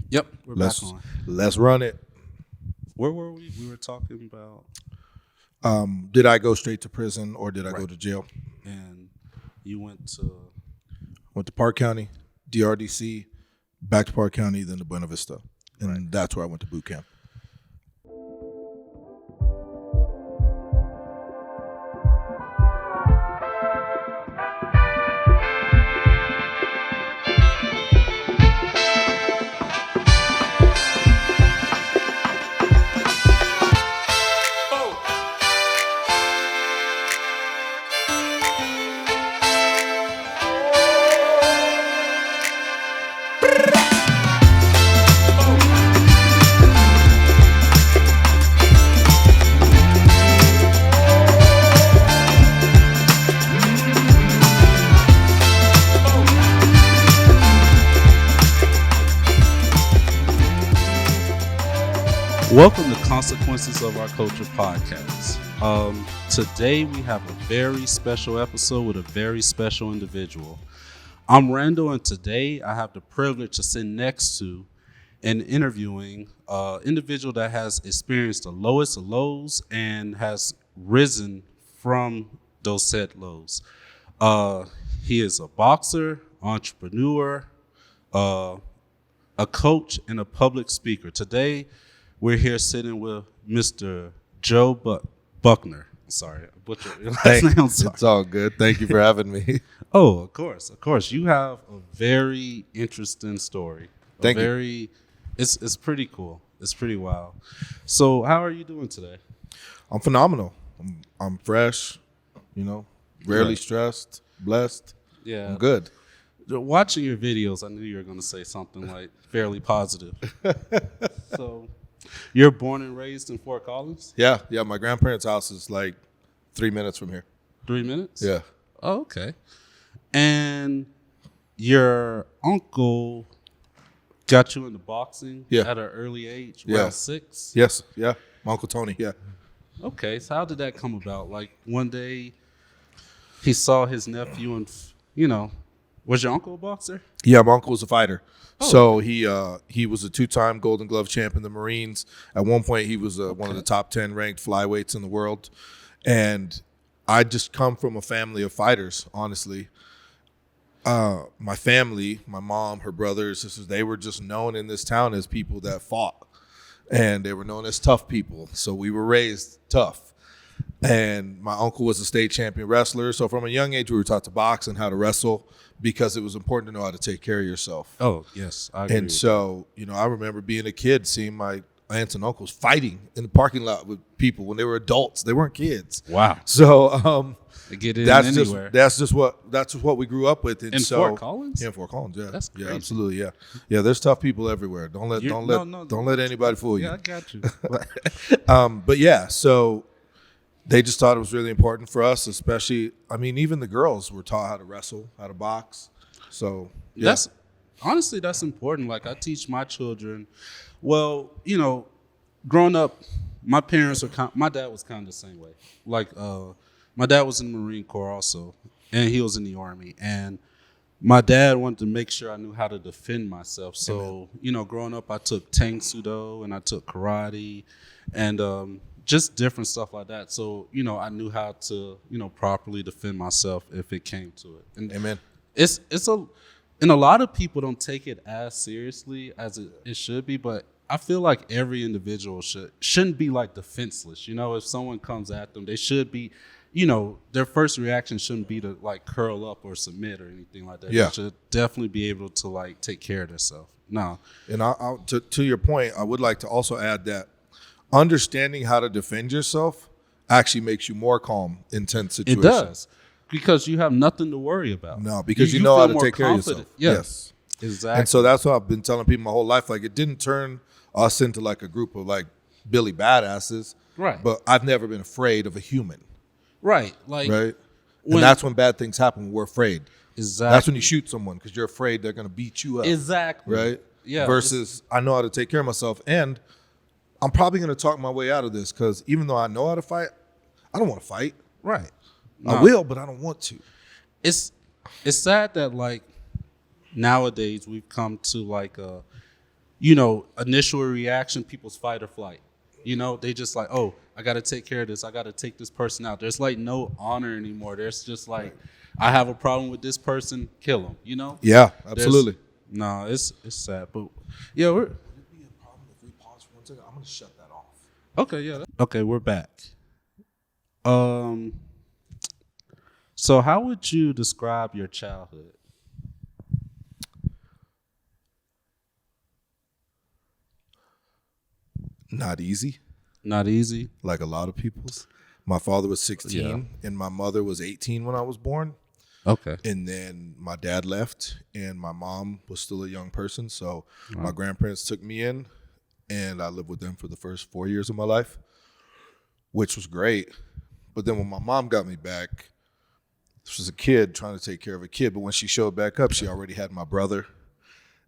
Yep, we're back on. Let's run it. Where were we? We were talking about. Did I go straight to prison or did I go to jail? And you went to. Went to Park County, DRDC, back to Park County, then to Buena Vista, and that's where I went to boot camp. Welcome to Consequences of Our Culture podcast. Today we have a very special episode with a very special individual. I'm Randall, and today I have the privilege to sit next to and interviewing an individual that has experienced the lowest of lows and has risen from those said lows. He is a boxer, entrepreneur, a coach, and a public speaker. Today, we're here sitting with Mr. Joe Buckner. Sorry, I butchered your last name. I'm sorry. It's all good. Thank you for having me. Oh, of course. You have a very interesting story. Thank you. It's pretty cool. It's pretty wild. So, how are you doing today? I'm phenomenal. I'm fresh, rarely stressed, blessed. Yeah. I'm good. Watching your videos, I knew you were going to say something like fairly positive. So, you're born and raised in Fort Collins? Yeah. My grandparents' house is like 3 minutes from here. 3 minutes? Yeah. Oh, okay. And your uncle got you into boxing at an early age, around 6? Yes. Yeah. My Uncle Tony. Yeah. Okay. So how did that come about? Like one day he saw his nephew and, was your uncle a boxer? Yeah, my uncle was a fighter. Oh, So okay. he was a 2-time Golden Glove champ in the Marines. At one point, he was one of the top 10 ranked flyweights in the world. And I just come from a family of fighters, honestly. My family, my mom, her brothers, sisters, they were just known in this town as people that fought. And they were known as tough people. So we were raised tough. And my uncle was a state champion wrestler. So from a young age, we were taught to box and how to wrestle because it was important to know how to take care of yourself. Oh, yes. I agree. And so, I remember being a kid, seeing my aunts and uncles fighting in the parking lot with people when they were adults. They weren't kids. Wow. So they get in that's anywhere. just what we grew up with. And in Fort Collins? Yeah, in Fort Collins. Yeah, that's crazy. Yeah, absolutely. Yeah, yeah. There's tough people everywhere. Don't let anybody fool you. Yeah, I got you. But yeah, so they just thought it was really important for us, especially. Even the girls were taught how to wrestle, how to box. So yeah. That's important. Like I teach my children. Well, growing up, my parents were my dad was kind of the same way. Like my dad was in the Marine Corps also, and he was in the Army. And my dad wanted to make sure I knew how to defend myself. So, growing up, I took Tang Sudo and I took karate and just different stuff like that. So, I knew how to, properly defend myself if it came to it. And Amen. And a lot of people don't take it as seriously as it should be, but I feel like every individual shouldn't be like defenseless. If someone comes at them, they should be, their first reaction shouldn't be to like curl up or submit or anything like that. Yeah. They should definitely be able to like take care of themselves. No. And to your point, I would like to also add that understanding how to defend yourself actually makes you more calm in tense situations. It does. Because you have nothing to worry about. No, because you know how to take care of yourself. Yes. Exactly. And so that's what I've been telling people my whole life. Like, it didn't turn us into like a group of like Billy badasses. Right. But I've never been afraid of a human. Right. Like. Right. And that's when bad things happen. When we're afraid. Exactly. That's when you shoot someone because you're afraid they're going to beat you up. Exactly. Right. Yeah. Versus I know how to take care of myself, and I'm probably going to talk my way out of this because even though I know how to fight, I don't want to fight. Right. No. I will, but I don't want to. It's sad that like nowadays we've come to like initial reaction, people's fight or flight. They just like, oh, I got to take care of this. I got to take this person out. There's like no honor anymore. There's just like, I have a problem with this person, kill him. Yeah, absolutely. No, it's sad, but yeah, Would it be a problem if we pause for 1 second? I'm gonna shut that off. okay. Yeah, okay, we're back. So how would you describe your childhood? Not easy, Not easy. like a lot of people's. My father was 16 and my mother was 18 when I was born. Okay. And then my dad left and my mom was still a young person. So my grandparents took me in and I lived with them for the first 4 years of my life, which was great. But then when my mom got me back, this was a kid trying to take care of a kid. But when she showed back up, she already had my brother.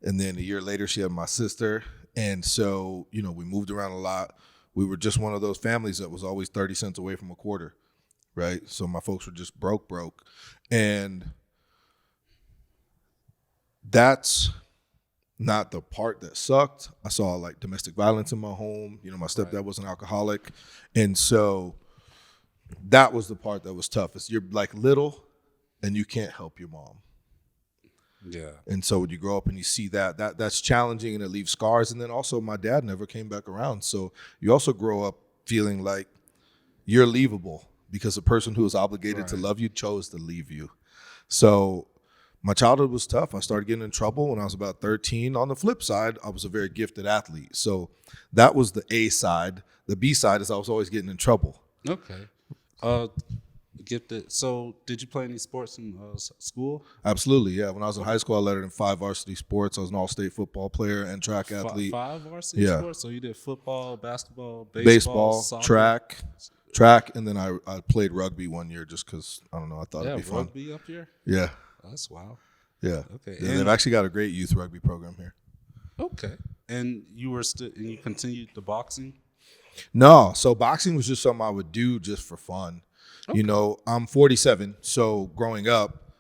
And then a year later, she had my sister. And so, we moved around a lot. We were just one of those families that was always 30 cents away from a quarter, right? So my folks were just broke. And that's not the part that sucked. I saw like domestic violence in my home. My stepdad was an alcoholic. And so that was the part that was tough. Is you're like little and you can't help your mom. Yeah. And so when you grow up and you see that's challenging and it leaves scars. And then also my dad never came back around. So you also grow up feeling like you're leavable because the person who was obligated to love you chose to leave you. So my childhood was tough. I started getting in trouble when I was about 13. On the flip side, I was a very gifted athlete. So that was the A side. The B side is I was always getting in trouble. Okay. Gifted. So, did you play any sports in school? Absolutely, yeah. When I was in high school, I lettered in 5 varsity sports. I was an all-state football player and track athlete. 5 varsity sports? So, you did football, basketball, baseball, soccer? track, and then I played rugby 1 year just because, I don't know, I thought it'd be fun. Rugby up here? Yeah. That's wild. Yeah. Okay. Yeah, they've actually got a great youth rugby program here. Okay. And you continued the boxing? No, so boxing was just something I would do just for fun. Okay. I'm 47, so growing up,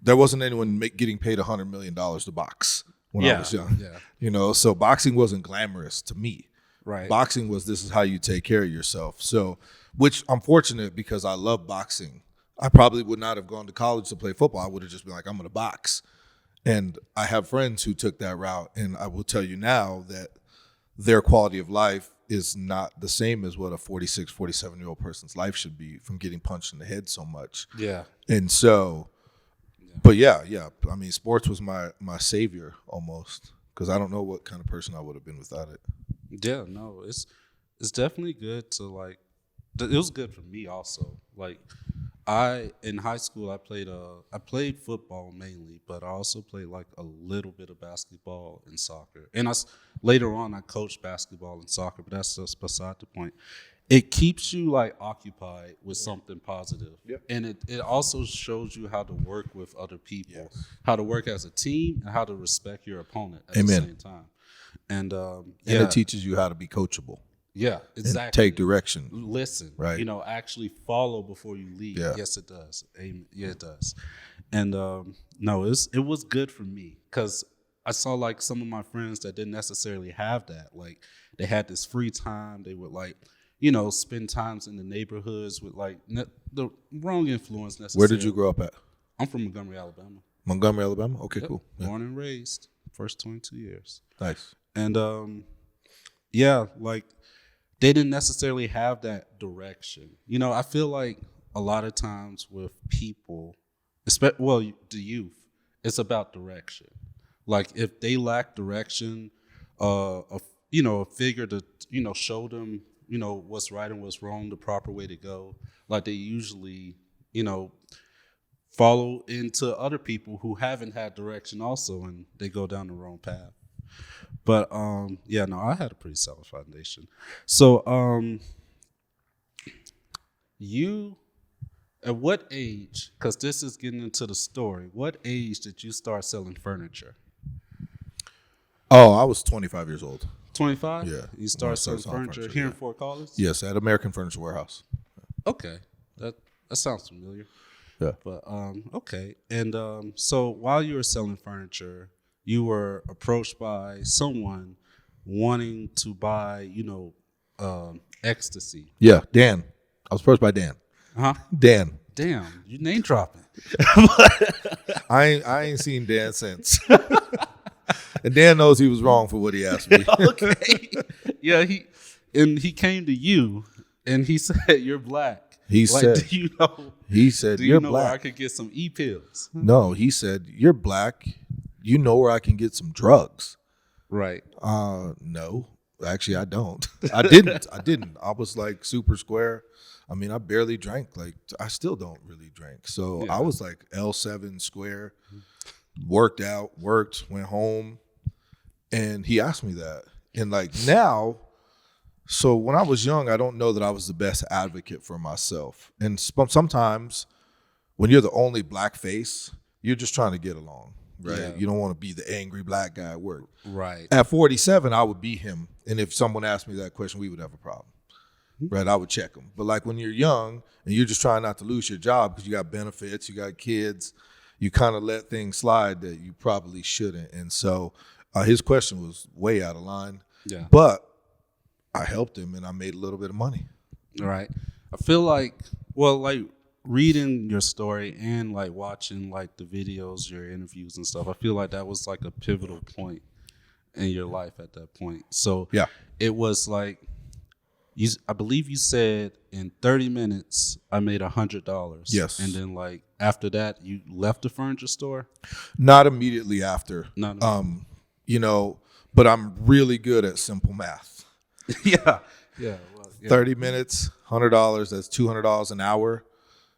there wasn't anyone getting paid $100 million to box when I was young. Yeah. So boxing wasn't glamorous to me. Right. Boxing was, this is how you take care of yourself. So, which I'm fortunate because I love boxing. I probably would not have gone to college to play football. I would have just been like, I'm going to box. And I have friends who took that route, and I will tell you now that their quality of life is not the same as what a 46, 47-year-old person's life should be from getting punched in the head so much. Yeah. And so, but yeah. I mean, sports was my savior almost because I don't know what kind of person I would have been without it. Yeah, no, it's definitely good to like. It was good for me also. Like, in high school I played football mainly, but I also played like a little bit of basketball and soccer. And later on I coached basketball and soccer, but that's just beside the point. It keeps you like occupied with something positive. Yep. And it also shows you how to work with other people, how to work as a team, and how to respect your opponent at the same time. And it teaches you how to be coachable. Yeah, exactly. And take direction. Listen, right? Actually follow before you lead. Yeah. Yes, it does. Yeah, it does. And no, it was good for me because I saw like some of my friends that didn't necessarily have that. Like they had this free time. They would like, spend times in the neighborhoods with like the wrong influence necessarily. Where did you grow up at? I'm from Montgomery, Alabama. Montgomery, Alabama? Okay, yep. Cool. Yeah. Born and raised, first 22 years. Nice. And like they didn't necessarily have that direction. I feel like a lot of times with people, the youth, it's about direction. Like if they lack direction, a figure to, show them, what's right and what's wrong, the proper way to go. Like they usually, follow into other people who haven't had direction also, and they go down the wrong path. But I had a pretty solid foundation. So you, at what age, because this is getting into the story, what age did you start selling furniture? Oh, I was 25 years old. 25? Yeah. You started selling furniture here in Fort Collins? Yes, at American Furniture Warehouse. Okay. That sounds familiar. Yeah. But, okay. And so while you were selling furniture, you were approached by someone wanting to buy, ecstasy. Yeah, Dan. I was approached by Dan. Huh? Dan. Damn, you name dropping. I ain't seen Dan since. And Dan knows he was wrong for what he asked me. Okay. Yeah, he came to you and he said you're black. He said, do you know? He said, Do you're you know black. where I could get some e-pills? No, he said, you're black. You know where I can get some drugs. Right. No, actually, I don't. I didn't. I was like super square. I mean, I barely drank. Like, I still don't really drink. So Yeah. I was like L7 square, worked, went home. And he asked me that. And like now, so when I was young, I don't know that I was the best advocate for myself. And sometimes when you're the only black face, you're just trying to get along, right? Yeah. You don't want to be the angry black guy at work. Right. At 47, I would be him. And if someone asked me that question, we would have a problem. Right, I would check them. But like when you're young and you're just trying not to lose your job because you got benefits, you got kids, you kind of let things slide that you probably shouldn't. And so his question was way out of line. Yeah. But I helped him and I made a little bit of money. Right. I feel like, reading your story and like watching like the videos, your interviews and stuff, I feel like that was like a pivotal point in your life at that point. So Yeah. it was like, I believe you said in 30 minutes I made $100. Yes. And then like after that you left the furniture store? Not immediately after. No. But I'm really good at simple math. Yeah. Yeah. Well, yeah. 30 minutes, $100, that's $200 an hour.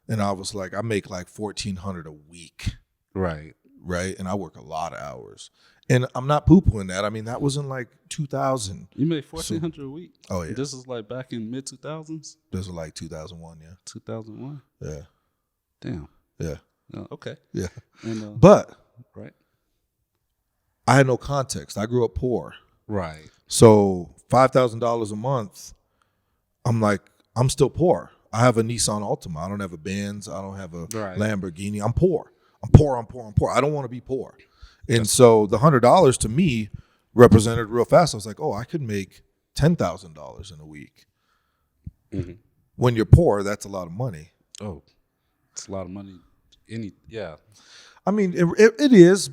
And I was like, I make like $1,400 a week. Right. Right. And I work a lot of hours. And I'm not poo-pooing that. I mean, that was in like 2000. You made $1,400 a week? Oh, yeah. This is like back in mid-2000s? This was like 2001, yeah. 2001? Yeah. Damn. Yeah. Oh, okay. Yeah. And, But right. I had no context. I grew up poor. Right. So $5,000 a month, I'm like, I'm still poor. I have a Nissan Altima. I don't have a Benz. I don't have a Lamborghini. I'm poor. I'm poor. I don't want to be poor. And so the $100 to me represented real fast. I was like, oh, I could make $10,000 in a week. Mm-hmm. When you're poor, that's a lot of money. Oh, it's a lot of money. Yeah. I mean, it is.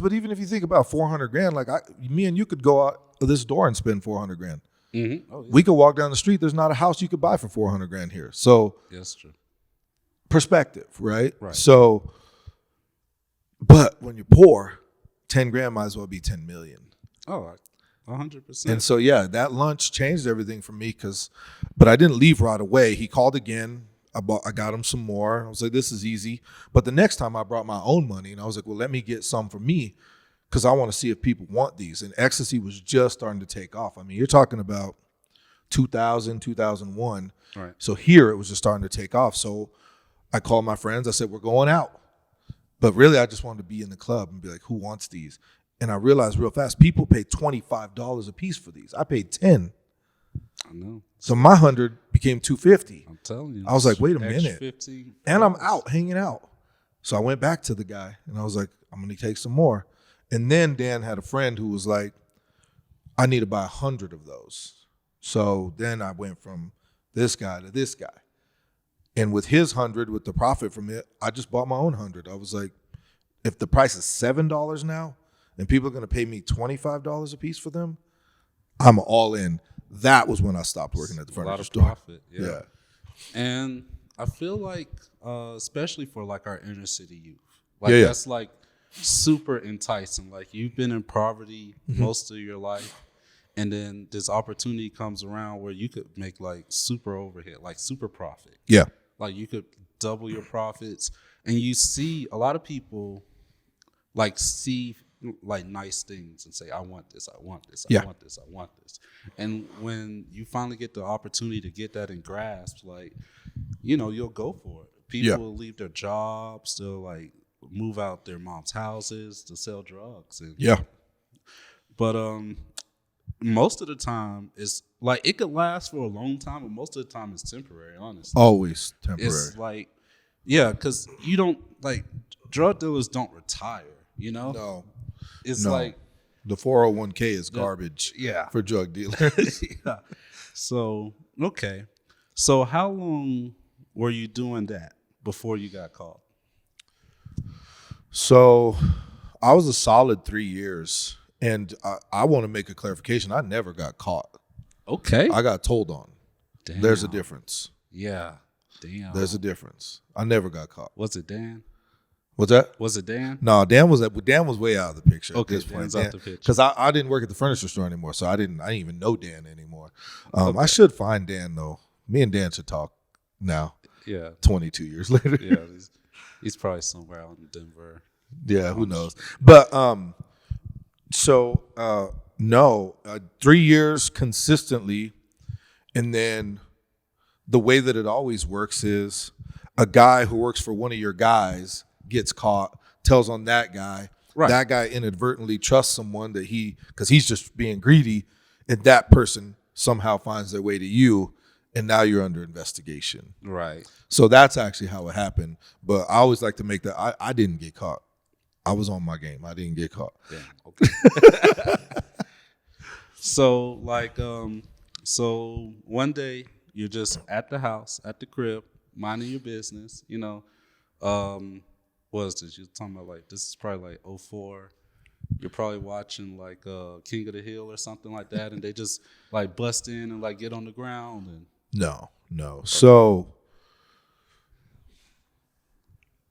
But even if you think about $400,000, like me and you could go out of this door and spend $400,000. Mm-hmm. Oh, yeah. We could walk down the street. There's not a house you could buy for $400,000 here. So that's true. Perspective, right? Right. So, but when you're poor, $10,000 might as well be 10 million. Oh, 100%. And so, yeah, that lunch changed everything for me but I didn't leave right away. He called again. I got him some more. I was like, this is easy. But the next time I brought my own money and I was like, well, let me get some for me because I want to see if people want these. And ecstasy was just starting to take off. I mean, you're talking about 2000, 2001. Right. So here it was just starting to take off. So I called my friends. I said, we're going out. But really, I just wanted to be in the club and be like, who wants these? And I realized real fast, people pay $25 a piece for these. I paid $10. I know. So my 100 became $250. I'm telling you. I was like, wait a minute. 50. And I'm out hanging out. So I went back to the guy and I was like, I'm going to take some more. And then Dan had a friend who was like, I need to buy 100 of those. So then I went from this guy to this guy. And with his 100, with the profit from it, I just bought my own 100. I was like, if the price is $7 now and people are going to pay me $25 a piece for them, I'm all in. That was when I stopped working at the furniture store. A lot of profit, yeah. And I feel like, especially for like our inner city youth, like that's like super enticing. Like you've been in poverty most of your life, and then this opportunity comes around where you could make like super overhead, like super profit. Yeah. Like you could double your profits, and you see a lot of people like see like nice things and say, I want this, I want this, I want this, I want this. And when you finally get the opportunity to get that and grasp, like, you'll go for it. People will leave their jobs, they'll like move out their mom's houses to sell drugs. And, but most of the time it's like it could last for a long time, but most of the time it's temporary, honestly. Always temporary. It's like, because you don't like drug dealers don't retire, No. It's No. like The 401k is garbage. Yeah. For drug dealers. Yeah. So, okay. So how long were you doing that before you got caught? So I was a solid 3 years. And I want to make a clarification. I never got caught. Okay. I got told on. Damn. There's a difference. Yeah. Damn. There's a difference. I never got caught. Was it Dan? What's that? Was it Dan? No, Dan was way out of the picture. Okay, at this point. Dan's out the picture. Because I didn't work at the furniture store anymore, so I didn't even know Dan anymore. I should find Dan though. Me and Dan should talk now. Yeah. 22 years later. Yeah. He's probably somewhere out in Denver. Yeah, who knows? But no, 3 years consistently, and then the way that it always works is a guy who works for one of your guys gets caught, tells on that guy. Right. That guy inadvertently trusts someone that because he's just being greedy, and that person somehow finds their way to you, and now you're under investigation. Right. So that's actually how it happened. But I always like to make that I didn't get caught. I was on my game. I didn't get caught. Damn. Okay. So so one day you're just at the house, at the crib, minding your business, what is this? You're talking about this is probably like 2004. You're probably watching King of the Hill or something like that, and they just bust in and get on the ground and No. So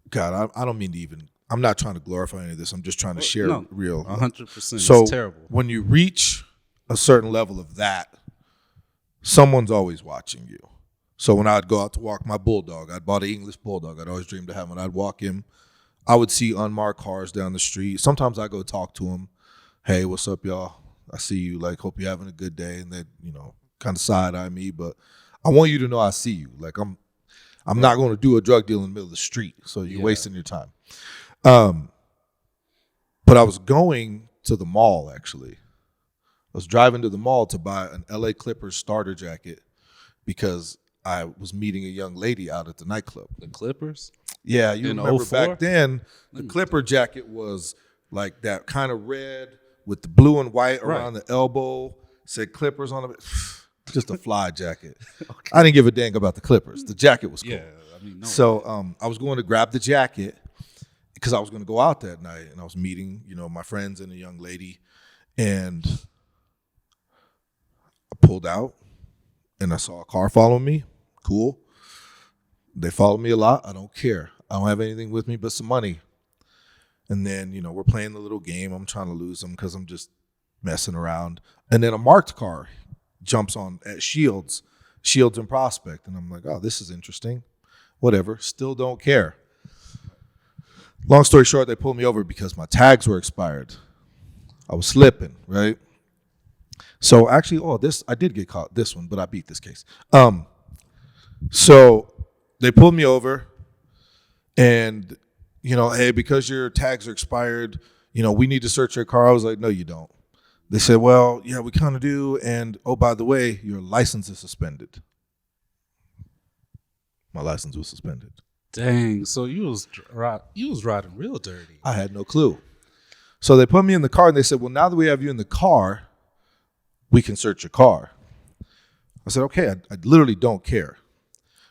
God, I don't mean to even. I'm not trying to glorify any of this. I'm just trying to share real. 100%. So it's terrible. When you reach a certain level of that, someone's always watching you. So when I'd go out to walk my bulldog, I'd bought an English bulldog. I'd always dreamed of having. I'd walk him. I would see unmarked cars down the street. Sometimes I go talk to him. Hey, what's up, y'all? I see you. Hope you're having a good day. And they, kind of side eye me, but I want you to know I see you. I'm not going to do a drug deal in the middle of the street. So you're wasting your time. But I was going to the mall, actually. I was driving to the mall to buy an LA Clippers starter jacket because I was meeting a young lady out at the nightclub. The Clippers? Yeah, you remember back then, the Clipper jacket was that kind of red with the blue and white around the elbow, said Clippers on it. Just a fly jacket. Okay. I didn't give a dang about the Clippers. The jacket was cool. Yeah, I was going to grab the jacket because I was going to go out that night, and I was meeting, my friends and a young lady, and I pulled out, and I saw a car following me. Cool. They follow me a lot. I don't care. I don't have anything with me but some money. And then, we're playing the little game. I'm trying to lose them because I'm just messing around. And then a marked car jumps on at Shields and Prospect. And I'm like, oh, this is interesting. Whatever. Still don't care. Long story short, they pulled me over because my tags were expired. I was slipping, right? So actually, I did get caught this one, but I beat this case. So they pulled me over and, hey, because your tags are expired, we need to search your car. I was like, no, you don't. They said, well, yeah, we kind of do. And, oh, by the way, your license is suspended. My license was suspended. Dang. So you was riding real dirty. I had no clue. So they put me in the car and they said, well, now that we have you in the car, we can search your car. I said, okay, I literally don't care.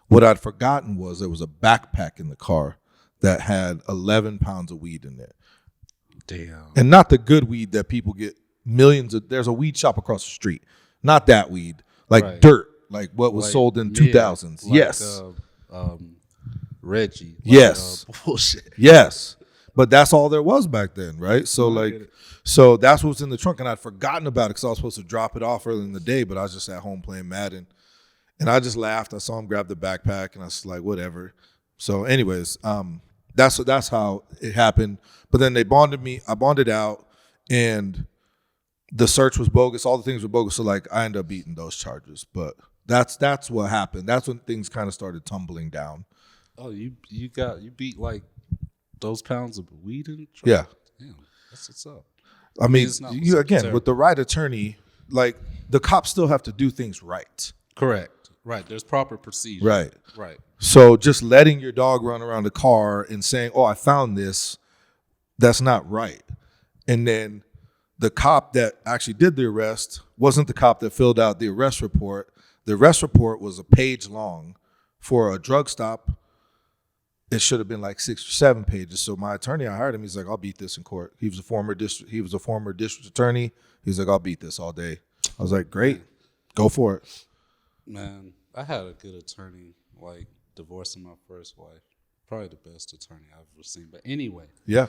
What I'd forgotten was there was a backpack in the car that had 11 pounds of weed in it. Damn. And not the good weed that people get millions of. There's a weed shop across the street. Not that weed. Dirt. Like what was sold in 2000s. Yes. Reggie. Yes. Bullshit. Yes. But that's all there was back then, right? So so that's what was in the trunk, and I'd forgotten about it because I was supposed to drop it off early in the day, but I was just at home playing Madden. And I just laughed. I saw him grab the backpack, and I was like, whatever. So anyways, that's how it happened. But then they bonded me. I bonded out, and the search was bogus. All the things were bogus. So I ended up beating those charges. But that's what happened. That's when things kind of started tumbling down. Oh, you beat those pounds of weed in the truck? Yeah. Damn, that's what's up. I mean, you again, with the right attorney, the cops still have to do things right. Correct. Right. There's proper procedure. Right. So just letting your dog run around the car and saying, oh, I found this, that's not right. And then the cop that actually did the arrest wasn't the cop that filled out the arrest report. The arrest report was a page long. For a drug stop, it should have been like 6 or 7 pages. So my attorney, I hired him. He's like, I'll beat this in court. He was a former district attorney. He's like, I'll beat this all day. I was like, great, go for it. Man, I had a good attorney, like divorcing my first wife. Probably the best attorney I've ever seen. But anyway. Yeah.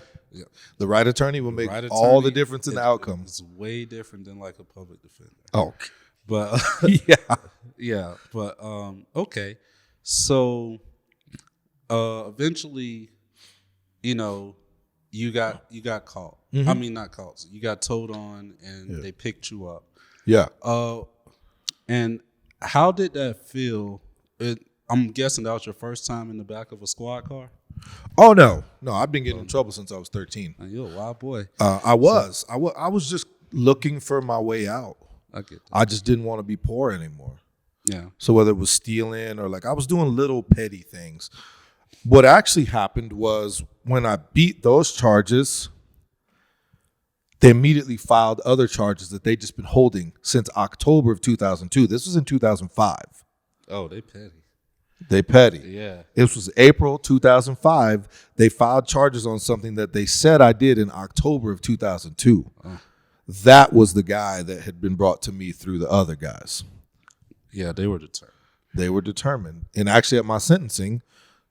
The right attorney will make all the difference in the outcome. It's way different than like a public defender. Oh. But yeah. Yeah. But okay. So eventually, you know, you got caught. Mm-hmm. I mean, not caught. So you got towed on, and they picked you up. Yeah. And how did that feel? I'm guessing that was your first time in the back of a squad car. Oh no, I've been getting in trouble since I was 13. You're a wild boy. I was just looking for my way out. I get that. I just didn't want to be poor anymore. Yeah. So whether it was stealing or like I was doing little petty things. What actually happened was when I beat those charges, they immediately filed other charges that they'd just been holding since October of 2002. This was in 2005. Oh, they petty. They petty. Yeah. This was April 2005. They filed charges on something that they said I did in October of 2002. Oh. That was the guy that had been brought to me through the other guys. Yeah, they were determined. They were determined. And actually at my sentencing,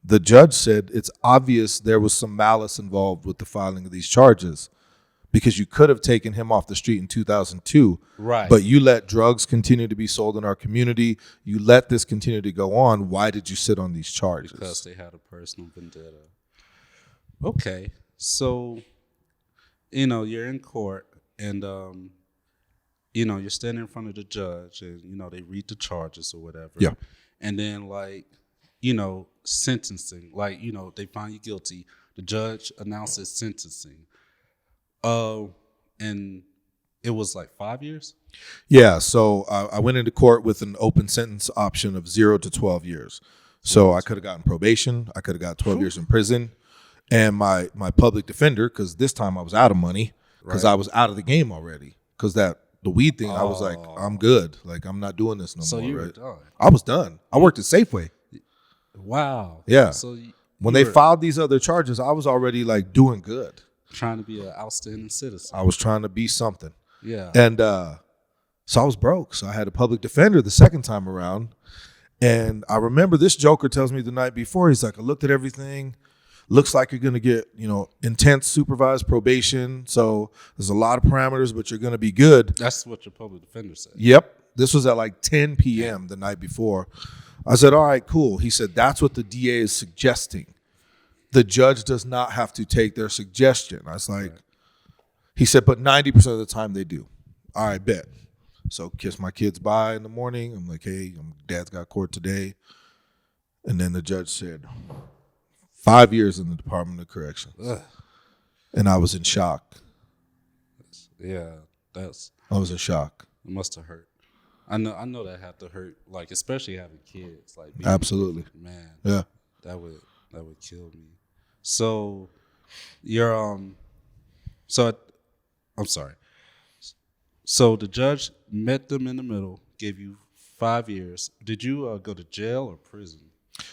the judge said it's obvious there was some malice involved with the filing of these charges because you could have taken him off the street in 2002. Right. But you let drugs continue to be sold in our community. You let this continue to go on. Why did you sit on these charges? Because they had a personal vendetta. Okay. So, you're in court and, you're standing in front of the judge and, they read the charges or whatever. Yeah. And then, sentencing. They find you guilty. The judge announces sentencing. And it was like 5 years? Yeah, so I went into court with an open sentence option of 0 to 12 years. So I could have gotten probation. I could have got 12 years in prison. And my public defender, because this time I was out of money, because I was out of the game already. Because the weed thing, I was like, I'm good. Like, I'm not doing this no more. So you were right? done. I was done. I worked at Safeway. Wow. Yeah. So when they filed these other charges, I was already like doing good. Trying to be an outstanding citizen. I was trying to be something. Yeah. And so I was broke. So I had a public defender the second time around. And I remember this joker tells me the night before, he's like, I looked at everything. Looks like you're going to get, intense supervised probation. So there's a lot of parameters, but you're going to be good. That's what your public defender said. Yep. This was at like 10 p.m. the night before. I said, all right, cool. He said, that's what the DA is suggesting. The judge does not have to take their suggestion. I was like, He said, but 90% of the time they do. All right, bet. So kiss my kids bye in the morning. I'm like, hey, dad's got court today. And then the judge said, 5 years in the Department of Corrections. Ugh. And I was in shock. Yeah, I was in shock. It must have hurt. I know that had to hurt, like especially having kids. Like absolutely, man. Yeah, that would kill me. So you're I'm sorry. So the judge met them in the middle, gave you 5 years. Did you go to jail or prison?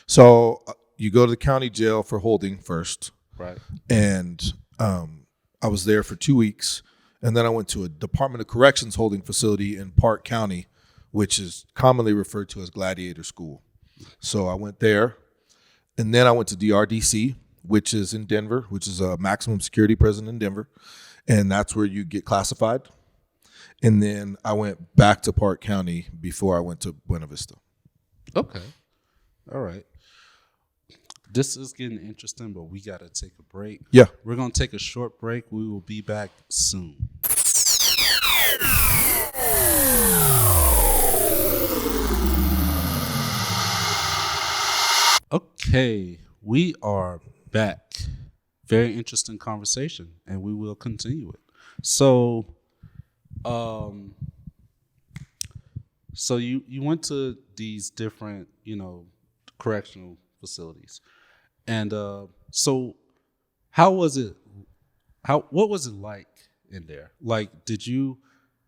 So you go to the county jail for holding first, right? And I was there for 2 weeks, and then I went to a Department of Corrections holding facility in Park County, which is commonly referred to as Gladiator School. So I went there, and then I went to DRDC, which is in Denver, which is a maximum security prison in Denver, and that's where you get classified. And then I went back to Park County before I went to Buena Vista. Okay. All right. This is getting interesting, but we got to take a break. Yeah. We're going to take a short break. We will be back soon. Okay, we are back. Very interesting conversation, and we will continue it. So, you went to these different, correctional facilities, and so how was it? What was it like in there? Like, did you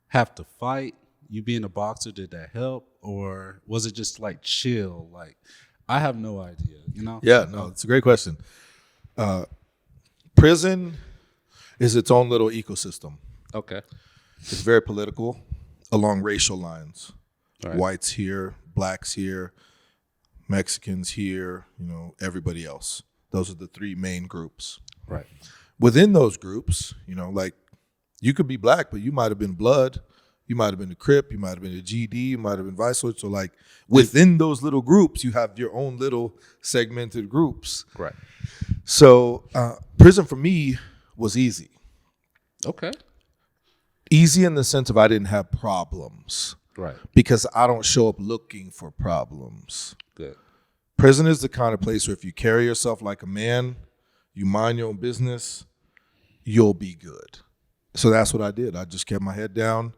have to fight? You being a boxer, did that help? Or was it just like chill? Like, I have no idea, you know? Yeah, no, it's a great question. Prison is its own little ecosystem. Okay. It's very political along racial lines. Right. Whites here, blacks here, Mexicans here, everybody else. Those are the three main groups. Right. Within those groups, like you could be black, but you might have been blood. You might have been a Crip. You might have been a GD. You might have been Vice Lord. So like within those little groups, you have your own little segmented groups. Right. So prison for me was easy. Okay. Easy in the sense of I didn't have problems. Right. Because I don't show up looking for problems. Good. Prison is the kind of place where if you carry yourself like a man, you mind your own business, you'll be good. So that's what I did. I just kept my head down.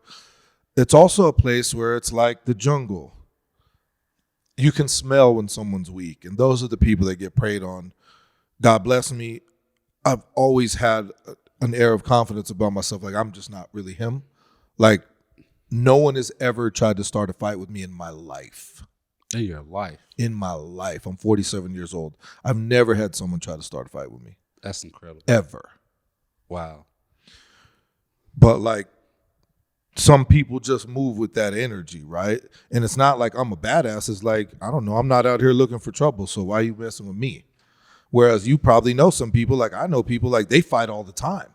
It's also a place where it's like the jungle. You can smell when someone's weak, and those are the people that get preyed on. God bless me. I've always had an air of confidence about myself. Like, I'm just not really him. Like, no one has ever tried to start a fight with me in my life. In your life? In my life. I'm 47 years old. I've never had someone try to start a fight with me. That's incredible. Ever. Wow. But like, some people just move with that energy, right? And it's not like I'm a badass. It's like, I don't know, I'm not out here looking for trouble, so why are you messing with me? Whereas you probably know some people, like I know people, like they fight all the time.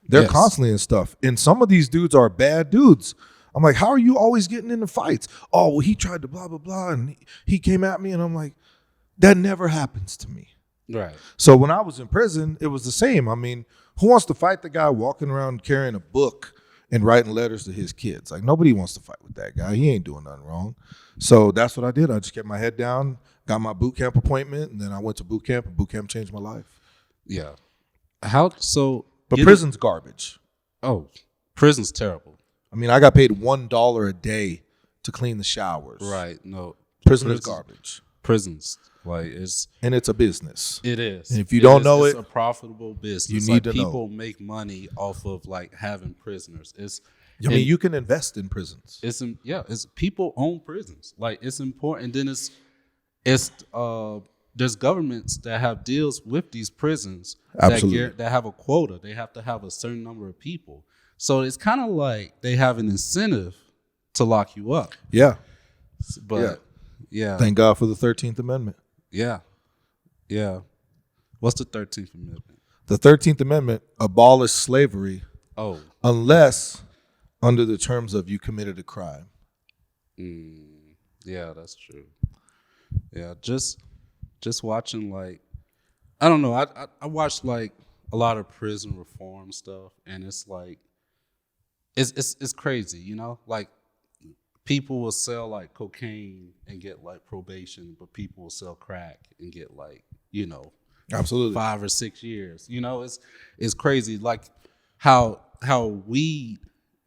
They're constantly in stuff. And some of these dudes are bad dudes. I'm like, how are you always getting into fights? Oh, well, he tried to blah, blah, blah, and he came at me, and I'm like, that never happens to me. Right. So when I was in prison, it was the same. I mean, who wants to fight the guy walking around carrying a book and writing letters to his kids? Like, nobody wants to fight with that guy. He ain't doing nothing wrong. So that's what I did. I just kept my head down, got my boot camp appointment, and then I went to boot camp, and boot camp changed my life. Yeah. But prison's garbage. Oh, prison's terrible. I mean, I got paid $1 a day to clean the showers. Right. No. Prison is garbage. Prisons. And it's a business. It is. And if you don't know it's a profitable business. You need to know. People make money off of like having prisoners. I mean, you can invest in prisons. It's people own prisons. Like, it's important. Then there's governments that have deals with these prisons. Absolutely. That have a quota. They have to have a certain number of people. So it's kind of like they have an incentive to lock you up. Yeah. But yeah. Thank God for the 13th Amendment. Yeah. Yeah. What's the 13th Amendment? The 13th Amendment abolished slavery. Oh. Unless under the terms of you committed a crime. Yeah, that's true. Yeah, just watching, like, I don't know. I watched like a lot of prison reform stuff, and it's like it's crazy, you know? Like, people will sell like cocaine and get like probation, but people will sell crack and get like, absolutely 5 or 6 years. It's crazy. Like how weed,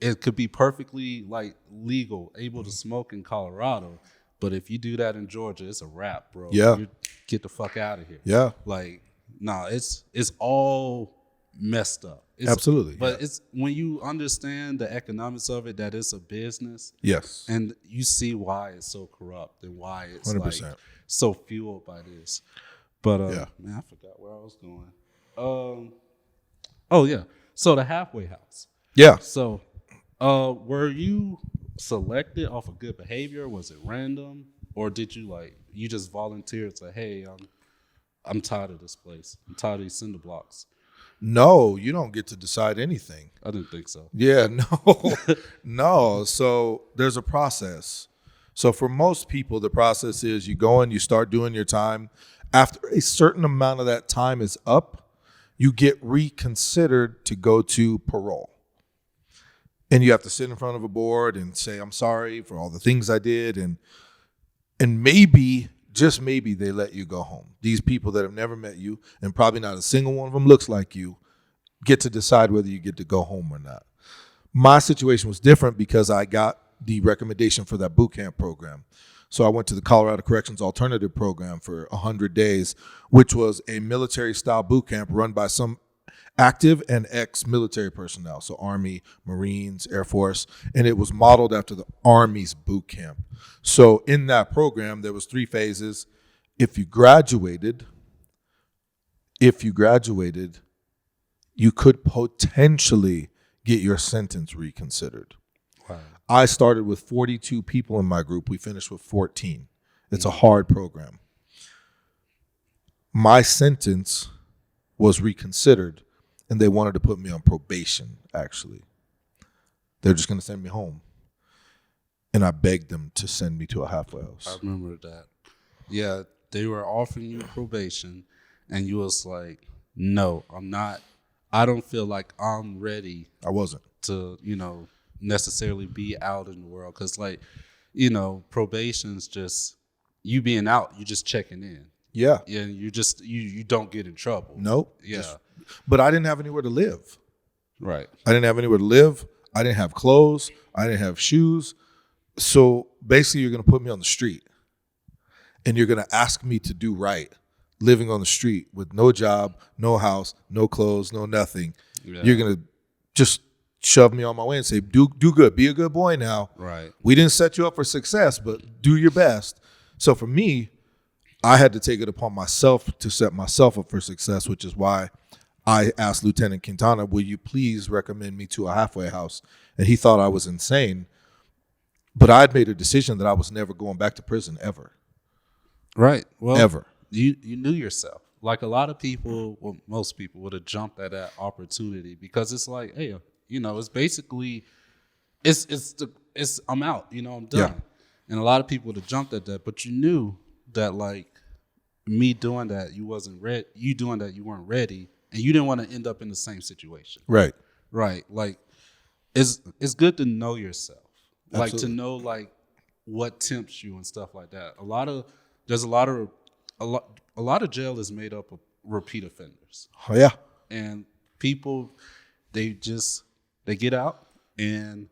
it could be perfectly like legal, able to smoke in Colorado, but if you do that in Georgia, it's a wrap, bro. Yeah. You get the fuck out of here. Yeah. Like, it's all messed up. Absolutely. But it's when you understand the economics of it, that it's a business. Yes. And you see why it's so corrupt and why it's 100%. like so fueled by this. But man, I forgot where I was going. Oh yeah. So the halfway house. Yeah. So were you selected off of good behavior? Was it random? Or did you just volunteered to, hey, I'm tired of this place. I'm tired of these cinder blocks. No, you don't get to decide anything. I didn't think so. Yeah, no. No. So there's a process. So for most people, the process is you go in, you start doing your time. After a certain amount of that time is up, you get reconsidered to go to parole. And you have to sit in front of a board and say, I'm sorry for all the things I did. And maybe, just maybe, they let you go home. These people that have never met you, and probably not a single one of them looks like you, get to decide whether you get to go home or not. My situation was different because I got the recommendation for that boot camp program. So I went to the Colorado Corrections Alternative Program for 100 days, which was a military-style boot camp run by some active and ex-military personnel, so Army, Marines, Air Force, and it was modeled after the Army's boot camp. So in that program, there was 3 phases. If you graduated, you could potentially get your sentence reconsidered. Wow. I started with 42 people in my group. We finished with 14. It's a hard program. My sentence was reconsidered, and they wanted to put me on probation, actually. They're just going to send me home. And I begged them to send me to a halfway house. I remember that. Yeah, they were offering you probation, and you was like, no, I'm not. I don't feel like I'm ready. I wasn't. To, necessarily be out in the world. Because, probation's just you being out, you just checking in. Yeah. Yeah, you don't get in trouble. Nope. Yeah. But I didn't have anywhere to live. Right. I didn't have anywhere to live. I didn't have clothes. I didn't have shoes. So basically, you're going to put me on the street, and you're going to ask me to do right, living on the street with no job, no house, no clothes, no nothing. Yeah. You're going to just shove me on my way and say, do good. Be a good boy now. Right. We didn't set you up for success, but do your best. So for me, I had to take it upon myself to set myself up for success, which is why I asked Lieutenant Quintana, will you please recommend me to a halfway house? And he thought I was insane. But I had made a decision that I was never going back to prison ever. Right. Well, ever. You knew yourself. Like a lot of people, well, most people would have jumped at that opportunity because it's like, hey, it's basically, it's I'm out. I'm done. Yeah. And a lot of people would have jumped at that, but you knew that like me doing that, you wasn't ready. You doing that, you weren't ready, and you didn't want to end up in the same situation. Right. Right. Like it's good to know yourself. Absolutely. Like to know like what tempts you and stuff like that. A lot of jail is made up of repeat offenders. Oh yeah. And people they get out and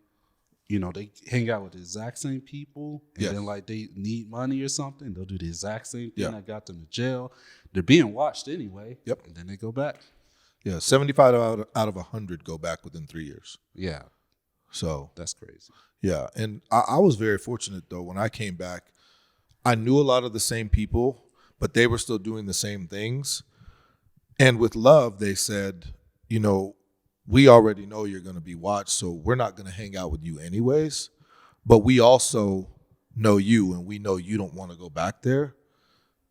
they hang out with the exact same people and yes. then like they need money or something, they'll do the exact same thing that got them to jail. They're being watched anyway. Yep. And then they go back. Yeah, 75 out of 100 go back within 3 years. Yeah. So that's crazy. Yeah, and I was very fortunate, though. When I came back, I knew a lot of the same people, but they were still doing the same things. And with love, they said, we already know you're going to be watched, so we're not going to hang out with you anyways. But we also know you, and we know you don't want to go back there.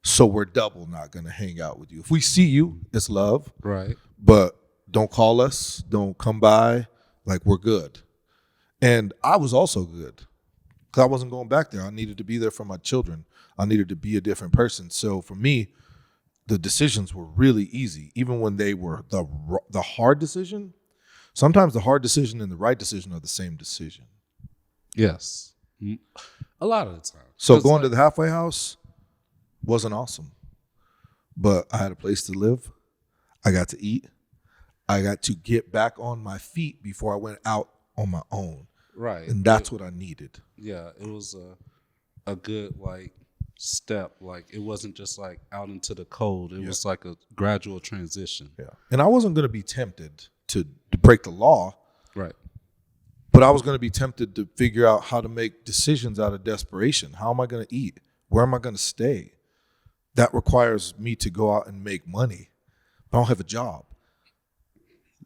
So we're double not going to hang out with you. If we see you, it's love. Right. But don't call us. Don't come by. Like, we're good. And I was also good because I wasn't going back there. I needed to be there for my children. I needed to be a different person. So for me, the decisions were really easy, even when they were the hard decision. Sometimes the hard decision and the right decision are the same decision. Yes. A lot of the time. So going to the halfway house wasn't awesome. But I had a place to live. I got to eat. I got to get back on my feet before I went out on my own. Right. And that's what I needed. Yeah, it was a good like step. Like it wasn't just like out into the cold. It was like a gradual transition. Yeah. And I wasn't going to be tempted to break the law. Right. But I was going to be tempted to figure out how to make decisions out of desperation. How am I going to eat? Where am I going to stay? That requires me to go out and make money. I don't have a job.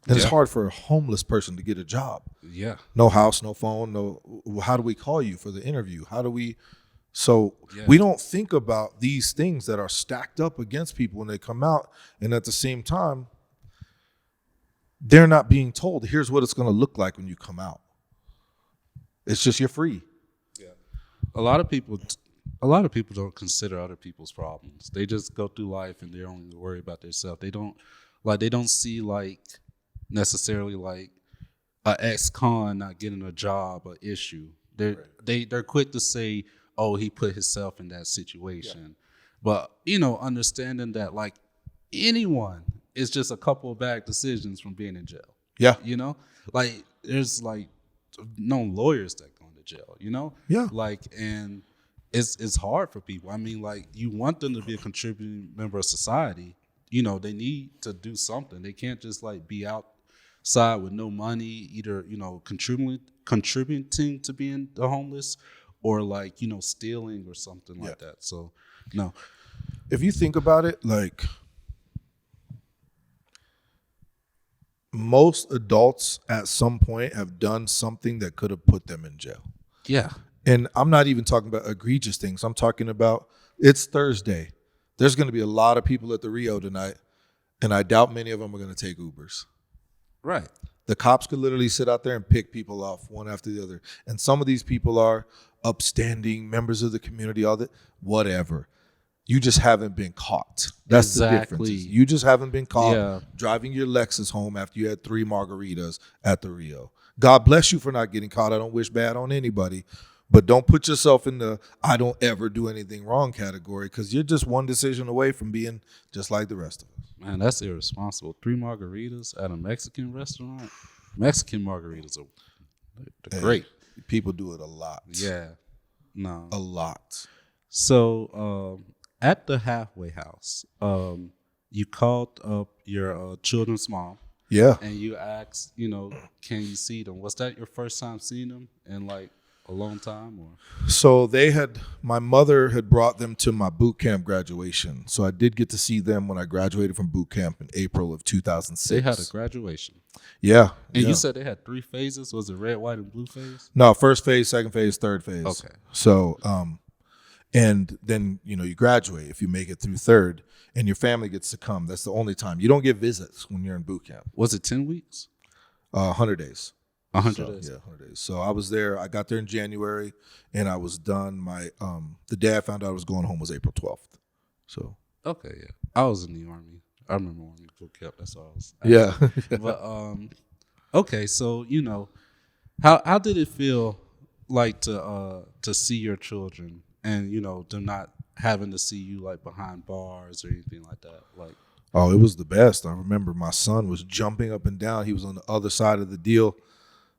And it's hard for a homeless person to get a job. Yeah. No house, no phone, how do we call you for the interview? How do we we don't think about these things that are stacked up against people when they come out, and at the same time, they're not being told, here's what it's going to look like when you come out. It's just you're free. Yeah. A lot of people don't consider other people's problems. They just go through life and they're only worried about themselves. They don't see like necessarily like a ex-con not getting a job, an issue. They're quick to say, oh, he put himself in that situation. Yeah. But, understanding that like anyone is just a couple of bad decisions from being in jail. Yeah. Like there's like known lawyers that go into jail, Yeah. Like, and it's hard for people. I mean, like you want them to be a contributing member of society. they need to do something. They can't just like be outside with no money, either, contributing to being the homeless or like, stealing or something like that. So, no. If you think about it, like most adults at some point have done something that could have put them in jail. Yeah. And I'm not even talking about egregious things. I'm talking about it's Thursday. There's going to be a lot of people at the Rio tonight, and I doubt many of them are going to take Ubers. Right. The cops could literally sit out there and pick people off one after the other. And some of these people are upstanding members of the community, all that, whatever. You just haven't been caught. That's the difference. You just haven't been caught driving your Lexus home after you had 3 margaritas at the Rio. God bless you for not getting caught. I don't wish bad on anybody. But don't put yourself in the I don't ever do anything wrong category, because you're just one decision away from being just like the rest of us. Man, that's irresponsible. 3 margaritas at a Mexican restaurant? Mexican margaritas are great. People do it a lot. Yeah. No. A lot. So at the halfway house, you called up your children's mom. Yeah. And you asked, can you see them? Was that your first time seeing them in like a long time? Or so my mother had brought them to my boot camp graduation. So I did get to see them when I graduated from boot camp in April of 2006. They had a graduation. Yeah. And you said they had 3 phases. Was it red, white, and blue phase? No, first phase, second phase, third phase. Okay. So, and then, you graduate if you make it through third, and your family gets to come. That's the only time. You don't get visits when you're in boot camp. Was it 10 weeks? 100 days. 100 days. Yeah, 100 days. So I was there. I got there in January, and I was done. The day I found out I was going home was April 12th. So okay, yeah, I was in the Army. I remember when we boot camp. That's all I was. Yeah. But okay, so how did it feel like to see your children and them not having to see you like behind bars or anything like that? Like, oh, it was the best. I remember my son was jumping up and down. He was on the other side of the deal.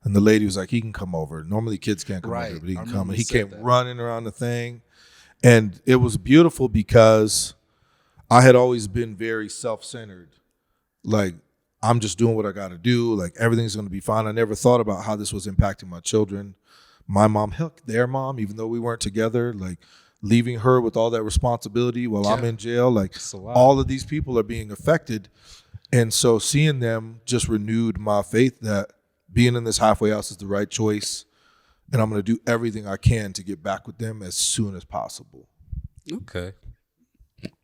And the lady was like, he can come over. Normally kids can't come over, but he can come. And he came running around the thing. And it was beautiful because I had always been very self-centered. Like, I'm just doing what I got to do. Like, everything's going to be fine. I never thought about how this was impacting my children. My mom, their mom, even though we weren't together, like leaving her with all that responsibility while I'm in jail. Like, all of these people are being affected. And so seeing them just renewed my faith that being in this halfway house is the right choice, and I'm going to do everything I can to get back with them as soon as possible. Okay.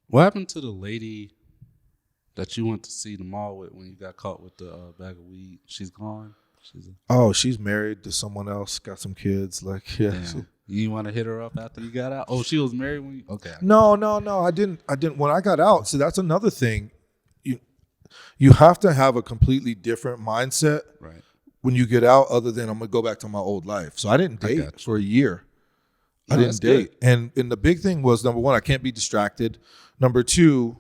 What happened to the lady that you went to see the mall with when you got caught with the bag of weed? She's gone? She's married to someone else, got some kids. Like, yeah. You want to hit her up after you got out? Oh, she was married when you... Okay. No. I didn't. When I got out, so that's another thing. You have to have a completely different mindset. Right. When you get out, other than I'm going to go back to my old life. So I didn't date for a year. I didn't date. And the big thing was, number one, I can't be distracted. Number two,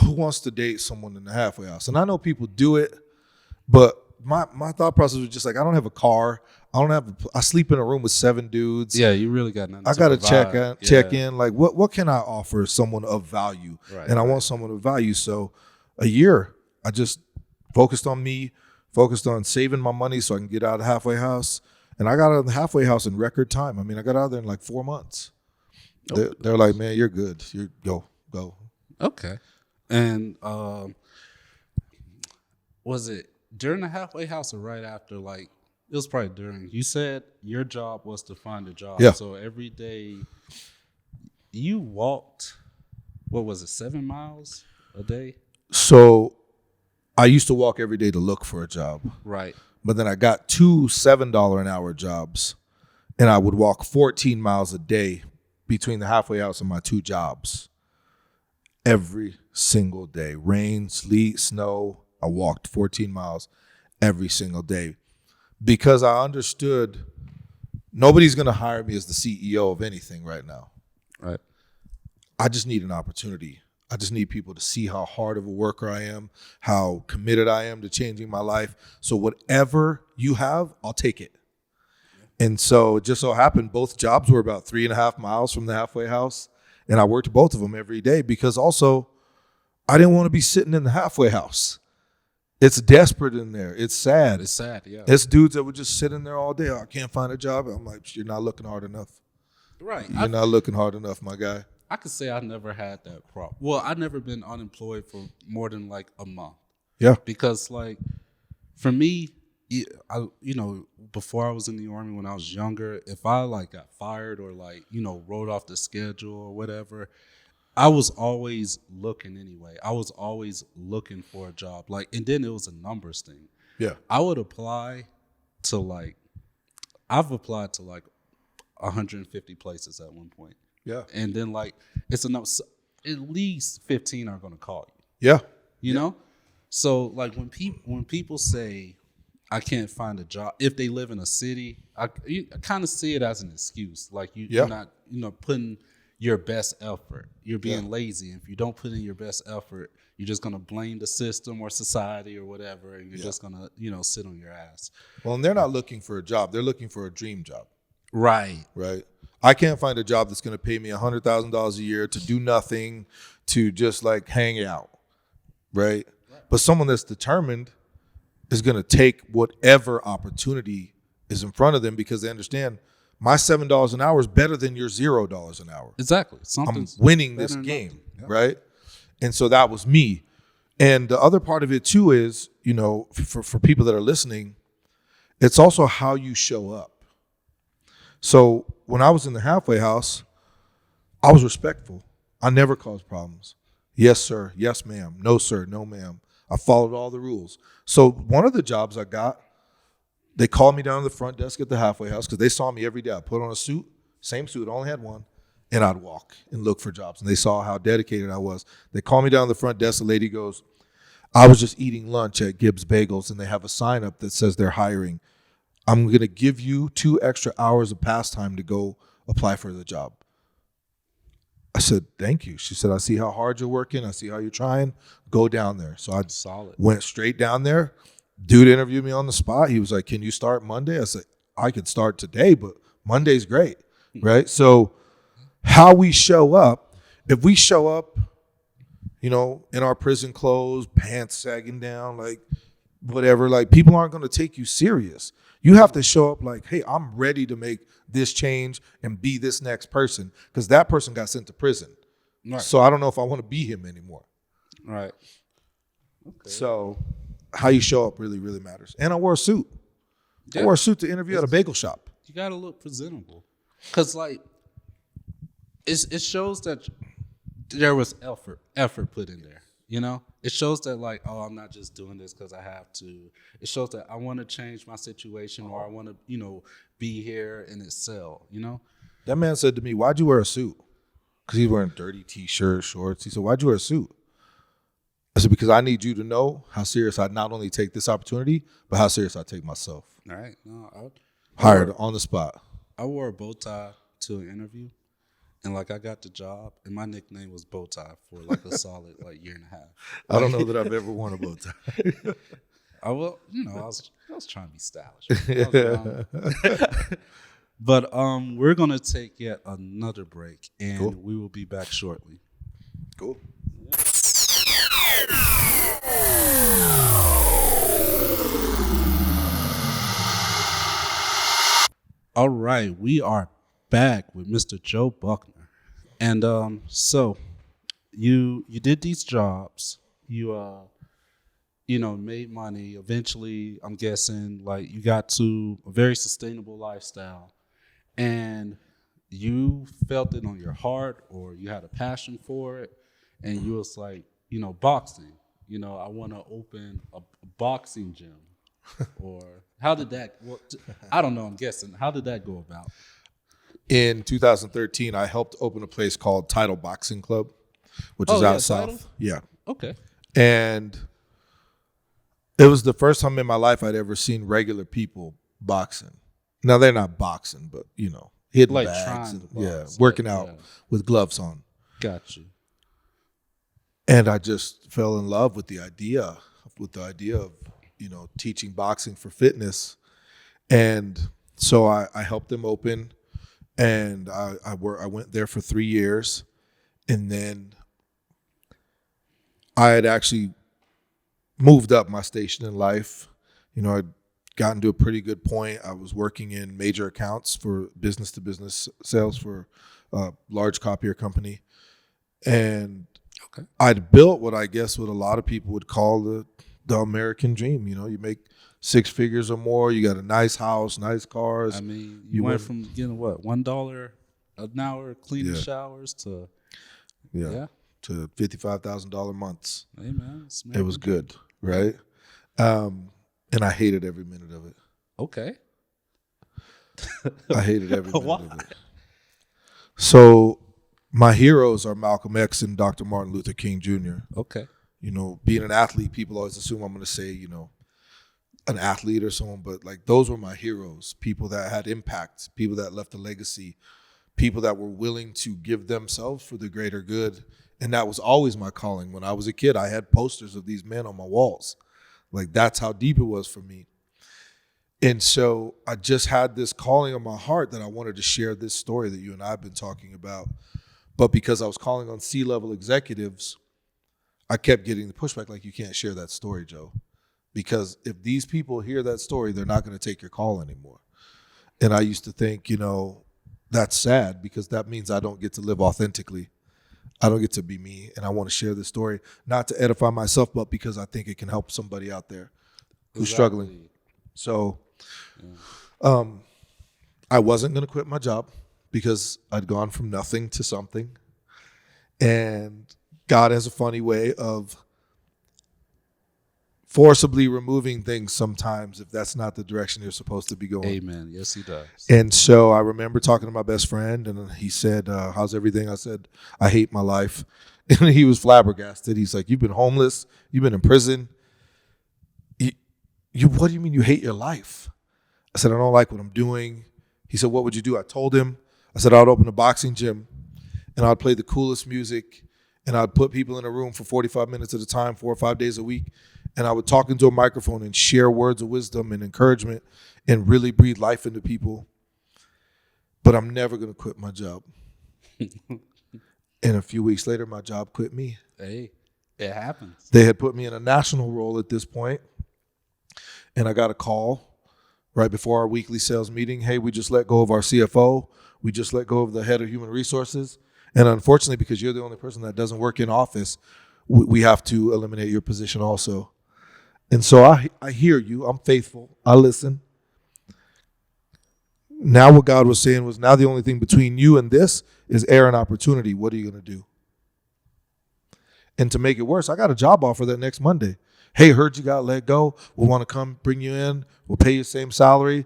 who wants to date someone in the halfway house? And I know people do it, but my thought process was just like, I don't have a car. I sleep in a room with 7 dudes. Yeah, you really got nothing. I got to check in. Like, what can I offer someone of value? Right, and I want someone of value. So a year, I just focused on me. Focused on saving my money so I can get out of the halfway house. And I got out of the halfway house in record time. I mean, I got out of there in like 4 months. They're like, man, you're good. Go. Okay. And was it during the halfway house or right after? Like, it was probably during. You said your job was to find a job. Yeah. So every day you walked, 7 miles a day? So I used to walk every day to look for a job. Right. But then I got 2 $7 an hour jobs, and I would walk 14 miles a day between the halfway house and my 2 jobs. Every single day. Rain, sleet, snow. I walked 14 miles every single day because I understood nobody's going to hire me as the CEO of anything right now. Right. I just need an opportunity. I just need people to see how hard of a worker I am, how committed I am to changing my life. So whatever you have, I'll take it. And so it just so happened both jobs were about 3.5 miles from the halfway house. And I worked both of them every day because also I didn't want to be sitting in the halfway house. It's desperate in there. It's sad. It's sad, yeah. It's dudes that would just sit in there all day. I can't find a job. I'm like, you're not looking hard enough. Right. You're not looking hard enough, my guy. I could say I never had that problem. Well, I've never been unemployed for more than like a month. Yeah. Because like for me, before I was in the Army when I was younger, if I like got fired or like, wrote off the schedule or whatever, I was always looking anyway. I was always looking for a job. Like, and then it was a numbers thing. Yeah. I would apply to like, I've applied to like 150 places at one point. Yeah. And then like, it's enough. At least 15 are going to call you. Yeah. You know? So like when people say I can't find a job, if they live in a city, I kind of see it as an excuse. Like you're not, putting your best effort. You're being lazy. If you don't put in your best effort, you're just gonna blame the system or society or whatever, and you're just gonna, sit on your ass. Well, and they're not looking for a job. They're looking for a dream job. Right. Right. I can't find a job that's gonna pay me $100,000 a year to do nothing, to just like hang out. Right. But someone that's determined is going to take whatever opportunity is in front of them because they understand my $7 an hour is better than your $0 an hour. Exactly. I'm winning this game, right? And so that was me. And the other part of it too is, for people that are listening, it's also how you show up. So when I was in the halfway house, I was respectful. I never caused problems. Yes, sir. Yes, ma'am. No, sir. No, ma'am. I followed all the rules. So one of the jobs I got, they called me down to the front desk at the halfway house because they saw me every day. I put on a suit, same suit, I only had one, and I'd walk and look for jobs. And they saw how dedicated I was. They called me down to the front desk. The lady goes, I was just eating lunch at Gibbs Bagels, and they have a sign up that says they're hiring. I'm going to give you 2 extra hours of pastime to go apply for the job. I said, thank you. She said, I see how hard you're working. I see how you're trying. Go down there. So I went straight down there. Dude interviewed me on the spot. He was like, can you start Monday? I said, I could start today, but Monday's great, right? So how we show up, if we show up, in our prison clothes, pants sagging down, like whatever, like people aren't going to take you serious. You have to show up like, hey, I'm ready to make this change and be this next person because that person got sent to prison. Right. So I don't know if I want to be him anymore. Right. Okay. So how you show up really, really matters. And I wore a suit. Yeah. I wore a suit to interview at a bagel shop. You got to look presentable because like it shows that there was effort put in there. It shows that like, oh, I'm not just doing this because I have to. It shows that I want to change my situation or I want to, be here and excel, That man said to me, why'd you wear a suit? Because he's wearing dirty T-shirts, shorts. He said, why'd you wear a suit? I said, because I need you to know how serious I not only take this opportunity, but how serious I take myself. All right. No, Hired on the spot. I wore a bow tie to an interview. And like I got the job, and my nickname was Bow Tie for like a solid like year and a half. I don't know that I've ever worn a bow tie. I was trying to be stylish. But we're gonna take yet another break, and we will be back shortly. Cool. All right, we are back with Mr. Joe Buckner, and so you did these jobs, you made money. Eventually, I'm guessing like you got to a very sustainable lifestyle, and you felt it on your heart, or you had a passion for it, and you was like, boxing. I want to open a boxing gym, or how did that? Well, I don't know. I'm guessing. How did that go about? In 2013, I helped open a place called Title Boxing Club, which is out south. Title? Yeah. Okay. And it was the first time in my life I'd ever seen regular people boxing. Now, they're not boxing, but, hitting like bags. And, working out with gloves on. Got you. And I just fell in love with the idea of, teaching boxing for fitness. And so I helped them open. And I went there for 3 years, and then I had actually moved up my station in life. I'd gotten to a pretty good point. I was working in major accounts for business-to-business sales for a large copier company. And Okay. I'd built what a lot of people would call the American dream. You make 6 figures or more. You got a nice house, nice cars. I mean, you went from getting what, $1 an hour cleaning showers to to $55,000 months. Hey man, it was good, right? And I hated every minute of it. Okay. I hated every minute Why? of it. So my heroes are Malcolm X and Dr. Martin Luther King Jr. Okay. Being an athlete, people always assume I'm going to say, an athlete or someone, but like those were my heroes, people that had impact, people that left a legacy, people that were willing to give themselves for the greater good. And that was always my calling. When I was a kid, I had posters of these men on my walls. Like that's how deep it was for me. And so I just had this calling on my heart that I wanted to share this story that you and I have been talking about. But because I was calling on C-level executives, I kept getting the pushback, like, you can't share that story, Joe. Because if these people hear that story, they're not going to take your call anymore. And I used to think, that's sad because that means I don't get to live authentically. I don't get to be me. And I want to share this story, not to edify myself, but because I think it can help somebody out there who's struggling. So I wasn't going to quit my job because I'd gone from nothing to something. And God has a funny way of forcibly removing things sometimes if that's not the direction you're supposed to be going. Amen. Yes, he does. And so I remember talking to my best friend, and he said, how's everything? I said, I hate my life. And he was flabbergasted. He's like, you've been homeless. You've been in prison. What do you mean you hate your life? I said, I don't like what I'm doing. He said, what would you do? I told him. I said, I'd open a boxing gym, and I'd play the coolest music, and I'd put people in a room for 45 minutes at a time, 4 or 5 days a week. And I would talk into a microphone and share words of wisdom and encouragement and really breathe life into people. But I'm never going to quit my job. And a few weeks later, my job quit me. Hey, it happens. They had put me in a national role at this point. And I got a call right before our weekly sales meeting. Hey, we just let go of our CFO. We just let go of the head of human resources. And unfortunately, because you're the only person that doesn't work in office, we have to eliminate your position also. And so I hear you. I'm faithful. I listen. Now what God was saying was, now the only thing between you and this is air and opportunity. What are you going to do? And to make it worse, I got a job offer that next Monday. Hey, heard you got let go. We want to come bring you in. We'll pay you the same salary.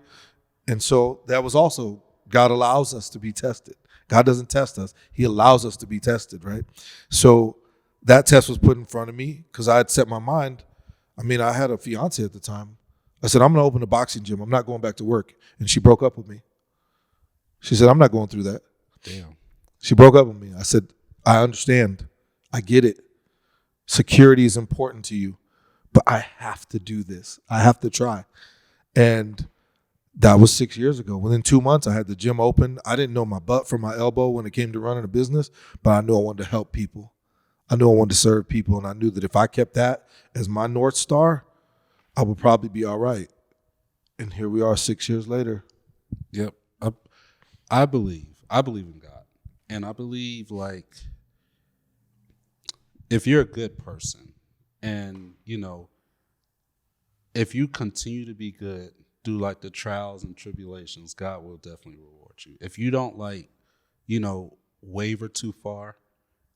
And so that was also, God allows us to be tested. God doesn't test us. He allows us to be tested, right? So that test was put in front of me because I had set my mind. I had a fiance at the time. I said, I'm going to open a boxing gym. I'm not going back to work. And she broke up with me. She said, I'm not going through that. Damn. She broke up with me. I said, I understand. I get it. Security is important to you, but I have to do this. I have to try. And that was 6 years ago. Within 2 months, I had the gym open. I didn't know my butt from my elbow when it came to running a business, but I knew I wanted to help people. I knew I wanted to serve people, and I knew that if I kept that as my North Star, I would probably be all right. And here we are 6 years later. Yep. I believe in God. And I believe, like, if you're a good person and, if you continue to be good through, like, the trials and tribulations, God will definitely reward you. If you don't, like, waver too far,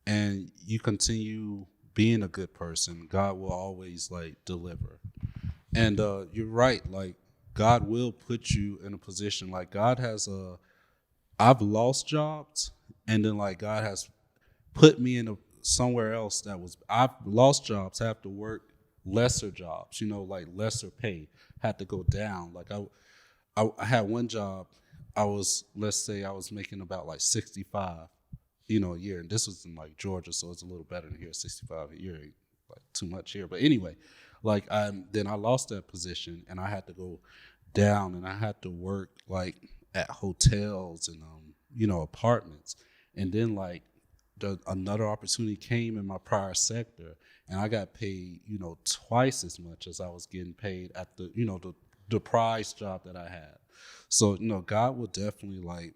and you continue being a good person, God will always, like, deliver. And you're right, like, God will put you in a position, like, I've lost jobs, and then, like, God has put me in somewhere else I've lost jobs, have to work lesser jobs, like lesser pay, had to go down. Like, I had one job, let's say I was making about like 65 a year. And this was in like Georgia, so it's a little better than here. 65 a year, like too much here. But anyway, like then I lost that position, and I had to go down, and I had to work like at hotels and apartments. And then like another opportunity came in my prior sector, and I got paid, twice as much as I was getting paid at the prize job that I had. So, God will definitely like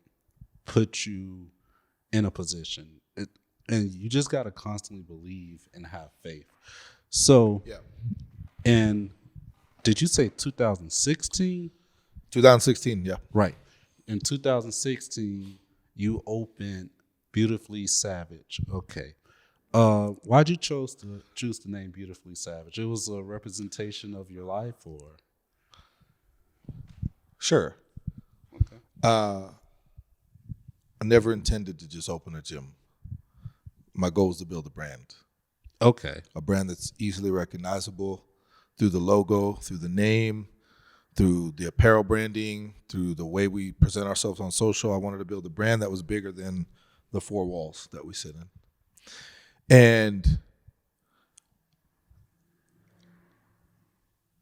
put you in a position, and you just got to constantly believe and have faith. So, Yeah. and did you say 2016? 2016, yeah. Right. In 2016, you opened Beautifully Savage. Okay. Why'd you choose the name Beautifully Savage? It was a representation of your life, or Sure. okay, I never intended to just open a gym. My goal is to build a brand. okay, A brand that's easily recognizable through the logo, through the name, through the apparel branding, through the way we present ourselves on social. I wanted to build a brand that was bigger than the four walls that we sit in. And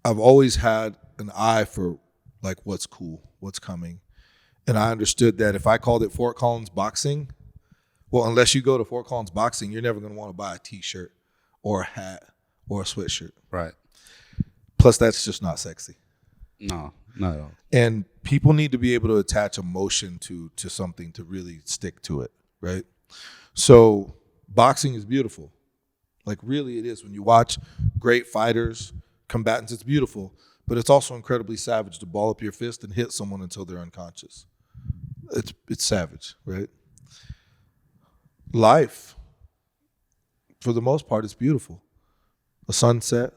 I've always had an eye for like what's cool, what's coming. And I understood that if I called it Fort Collins Boxing, well, unless you go to Fort Collins Boxing, you're never going to want to buy a t-shirt or a hat or a sweatshirt. right? Plus, that's just not sexy. No, not at all. And people need to be able to attach emotion to something to really stick to it, right? So boxing is beautiful. Like really it is. When you watch great fighters, combatants, it's beautiful. But it's also incredibly savage to ball up your fist and hit someone until they're unconscious. It's savage, right? Life, for the most part, is beautiful. A sunset,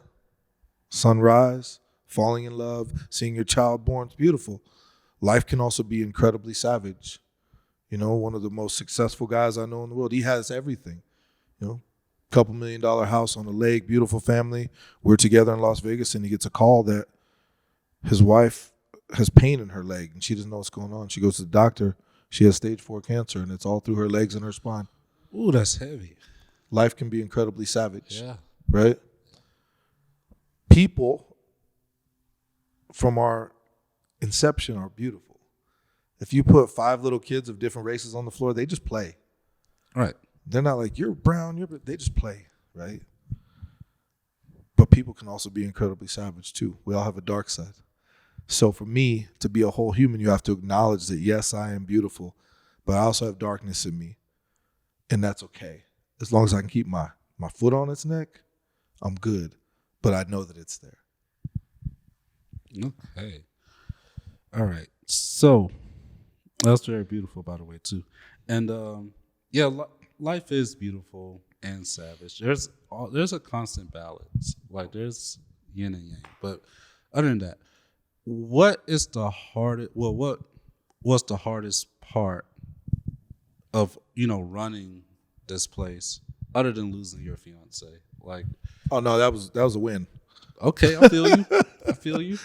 sunrise, falling in love, seeing your child born, it's beautiful. Life can also be incredibly savage. One of the most successful guys I know in the world, he has everything. Couple $1 million house on the lake, beautiful family. We're together in Las Vegas, and he gets a call that his wife has pain in her leg, and she doesn't know what's going on. She goes to the doctor. She has stage 4 cancer, and it's all through her legs and her spine. Ooh, that's heavy. Life can be incredibly savage, Yeah. right? People from our inception are beautiful. If you put 5 little kids of different races on the floor, they just play. Right. They're not like, you're brown, they just play, right? But people can also be incredibly savage too. We all have a dark side. So for me, to be a whole human, you have to acknowledge that, yes, I am beautiful, but I also have darkness in me. And that's okay. As long as I can keep my foot on its neck, I'm good. But I know that it's there. Okay. All right. So that's very beautiful, by the way, too. And life is beautiful and savage. There's a constant balance. Like there's yin and yang. But other than that, what is the hardest? Well, what was the hardest part of running this place, other than losing your fiance? Like, oh no, that was a win. Okay, I feel you. I feel you.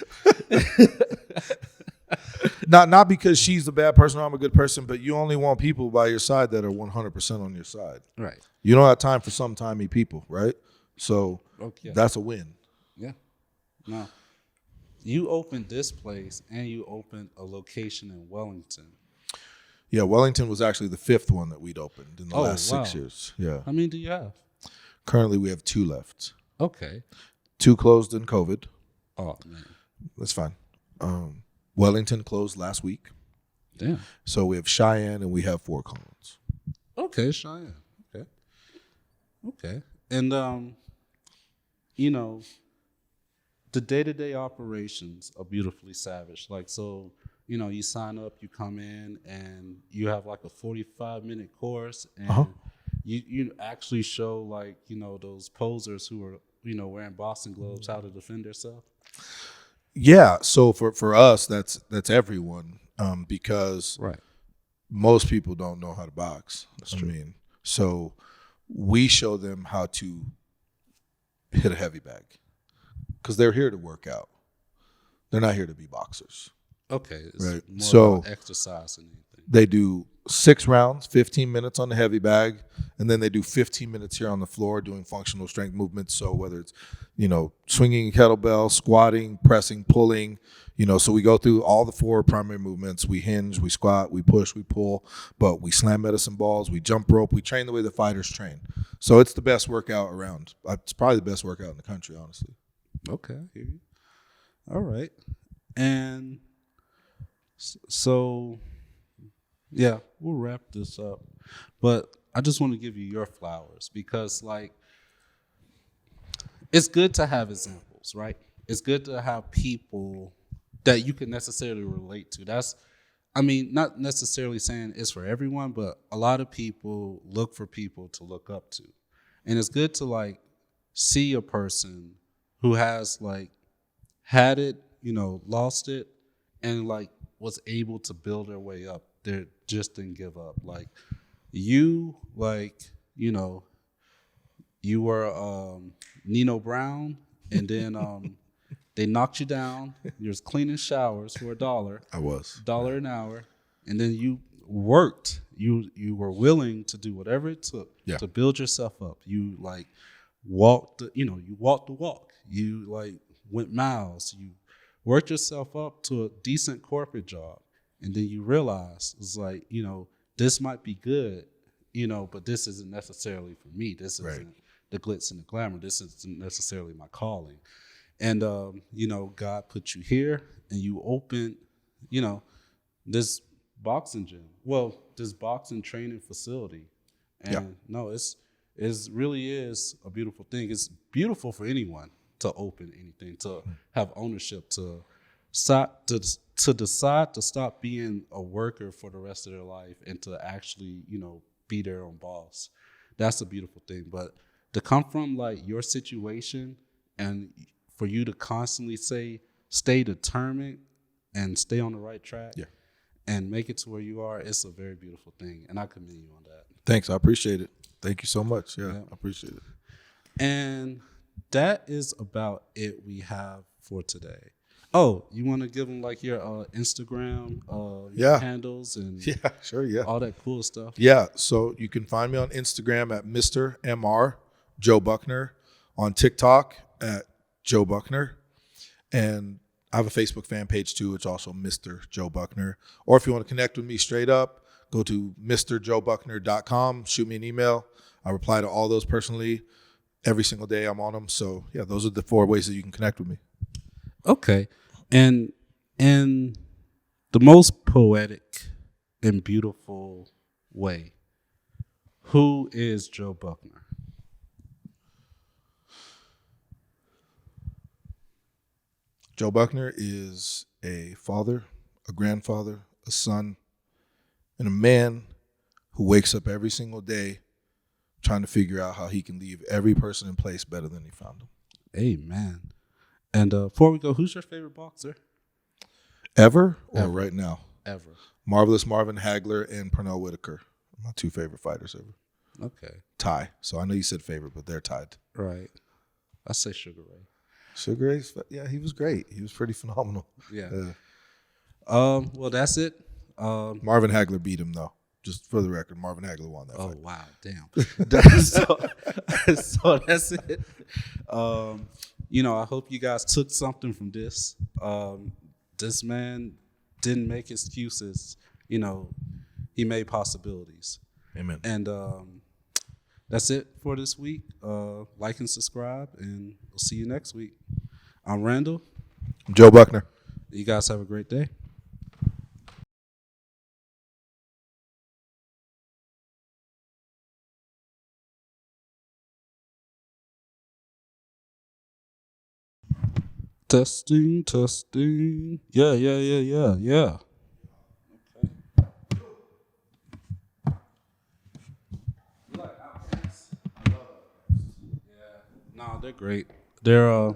Not because she's a bad person or I'm a good person, but you only want people by your side that are 100% on your side. Right. You don't have time for sometimey people, right? So That's a win. Yeah. No. You opened this place and you opened a location in Wellington. Yeah, Wellington was actually the 5th one that we'd opened in the last 6 years. Yeah. How many do you have? Currently, we have 2 left. Okay. 2 closed in COVID. Oh, man. That's fine. Wellington closed last week. Damn. So we have Cheyenne and we have Fort Collins. Okay, Cheyenne. Okay. And, the day-to-day operations are beautifully savage. Like, so, you sign up, you come in, and you have like a 45-minute course, and you actually show like, those posers who are, wearing boxing gloves how to defend themselves. Yeah. So for us, that's everyone, because Right. most people don't know how to box. That's true. So we show them how to hit a heavy bag because they're here to work out. They're not here to be boxers. Okay. It's right. more So about exercise than anything. They do 6 rounds, 15 minutes on the heavy bag, and then they do 15 minutes here on the floor doing functional strength movements. So whether it's, swinging a kettlebell, squatting, pressing, pulling, so we go through all the 4 primary movements. We hinge, we squat, we push, we pull, but we slam medicine balls, we jump rope, we train the way the fighters train. So it's the best workout around. It's probably the best workout in the country, honestly. Okay, I hear you. All right. And so, yeah, we'll wrap this up. But I just want to give you your flowers because, it's good to have examples, right? It's good to have people that you can necessarily relate to. Not necessarily saying it's for everyone, but a lot of people look for people to look up to. And it's good to, see a person who has, had it, lost it, and, was able to build their way up. They just didn't give up. You were Nino Brown, and then they knocked you down. You was cleaning showers for $1. I was $1 an hour, and then you worked. You were willing to do whatever it took to build yourself up. You walked. You walked the walk. You went miles. You worked yourself up to a decent corporate job, and then you realize it's this might be good, but this isn't necessarily for me. This isn't the glitz and the glamour. This isn't necessarily my calling. And, God put you here and you opened, this boxing gym. Well, this boxing training facility. And it really is a beautiful thing. It's beautiful for anyone to open anything, to have ownership, to decide to stop being a worker for the rest of their life and to actually, be their own boss. That's a beautiful thing. But to come from your situation and for you to constantly stay determined and stay on the right track and make it to where you are, it's a very beautiful thing. And I commend you on that. Thanks. I appreciate it. Thank you so much. Yeah. I appreciate it. And that is about it we have for today. Oh, you want to give them your Instagram your handles and all that cool stuff? Yeah, so you can find me on Instagram at Mr. Mr. Joe Buckner, on TikTok at Joe Buckner, and I have a Facebook fan page too. It's also Mr. Joe Buckner. Or if you want to connect with me straight up, go to mrjoebuckner.com, shoot me an email. I reply to all those personally. Every single day I'm on them. So yeah, those are the 4 ways that you can connect with me. Okay. And in the most poetic and beautiful way, who is Joe Buckner? Joe Buckner is a father, a grandfather, a son, and a man who wakes up every single day trying to figure out how he can leave every person in place better than he found them. Amen. And before we go, who's your favorite boxer? Ever or right now? Ever. Marvelous Marvin Hagler and Pernell Whitaker. My 2 favorite fighters ever. Okay. Tie. So I know you said favorite, but they're tied. Right. I say Sugar Ray. Sugar Ray's, he was great. He was pretty phenomenal. Yeah. Well, that's it. Marvin Hagler beat him, though. Just for the record, Marvin Hagler won that fight. Oh, wow. Damn. So that's it. I hope you guys took something from this. This man didn't make excuses. He made possibilities. Amen. And that's it for this week. Like and subscribe, and we'll see you next week. I'm Randall. I'm Joe Buckner. You guys have a great day. Testing. Yeah. Okay. You like Outcast? I love Outcast. Yeah. No, they're great. They're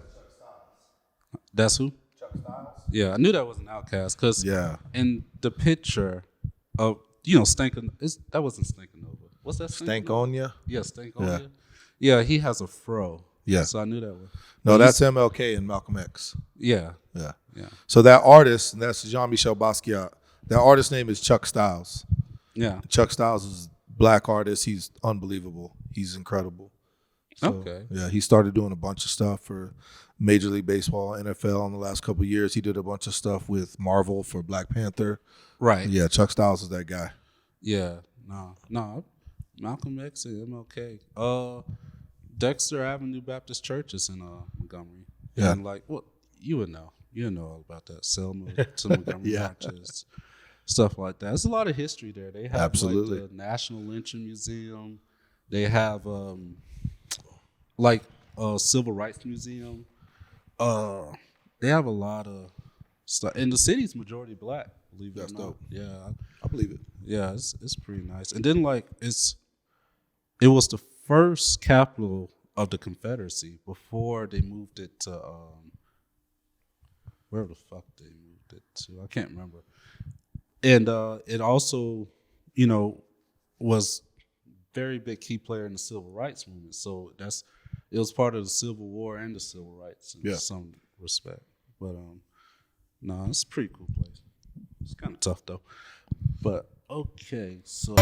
that's who? Chuck Styles? Yeah, I knew that was an Outcast because in the picture of Stank. That wasn't Stankanova. What's that? Stankonia? Yeah, Stankonia. Yeah, he has a fro. Yeah. So I knew that was. No, that's MLK and Malcolm X. Yeah. So that artist, that's Jean-Michel Basquiat, That artist name is Chuck Styles. Yeah. Chuck Styles is a black artist. He's unbelievable. He's incredible. So, Okay. Yeah, he started doing a bunch of stuff for Major League Baseball, NFL in the last couple of years. He did a bunch of stuff with Marvel for Black Panther. Right. Yeah, Chuck Styles is that guy. Yeah. No. Malcolm X and MLK. Dexter Avenue Baptist Church is in Montgomery. Yeah. And like, well, you would know. You know all about that. Selma to Montgomery Yeah. marches, stuff like that. There's a lot of history there. They have Absolutely. like the National Lynching Museum. They have like a Civil Rights Museum. They have a lot of stuff. And the city's majority black, believe it That's or not. dope. Yeah. I believe it. Yeah, it's pretty nice. And then like it was the first capital of the Confederacy before they moved it to where the fuck they moved it to. I can't remember. And it also, was very big key player in the civil rights movement. So it was part of the Civil War and the civil rights in some respect. But no, it's a pretty cool place. It's kind of tough though. But okay, so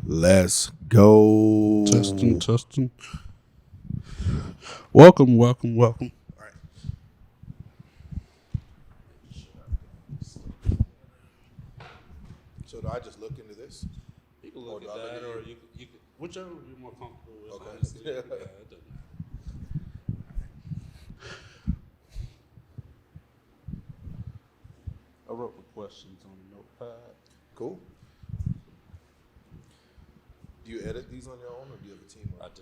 Let's go. testing. Welcome. All right. So do I just look into this? You can look Or at do I that, look or at you can, whichever you're more comfortable with. Okay. Honestly. Yeah, it doesn't matter. I wrote the questions on the notepad. Cool. Do you edit these on your own, or do you have a team? I do.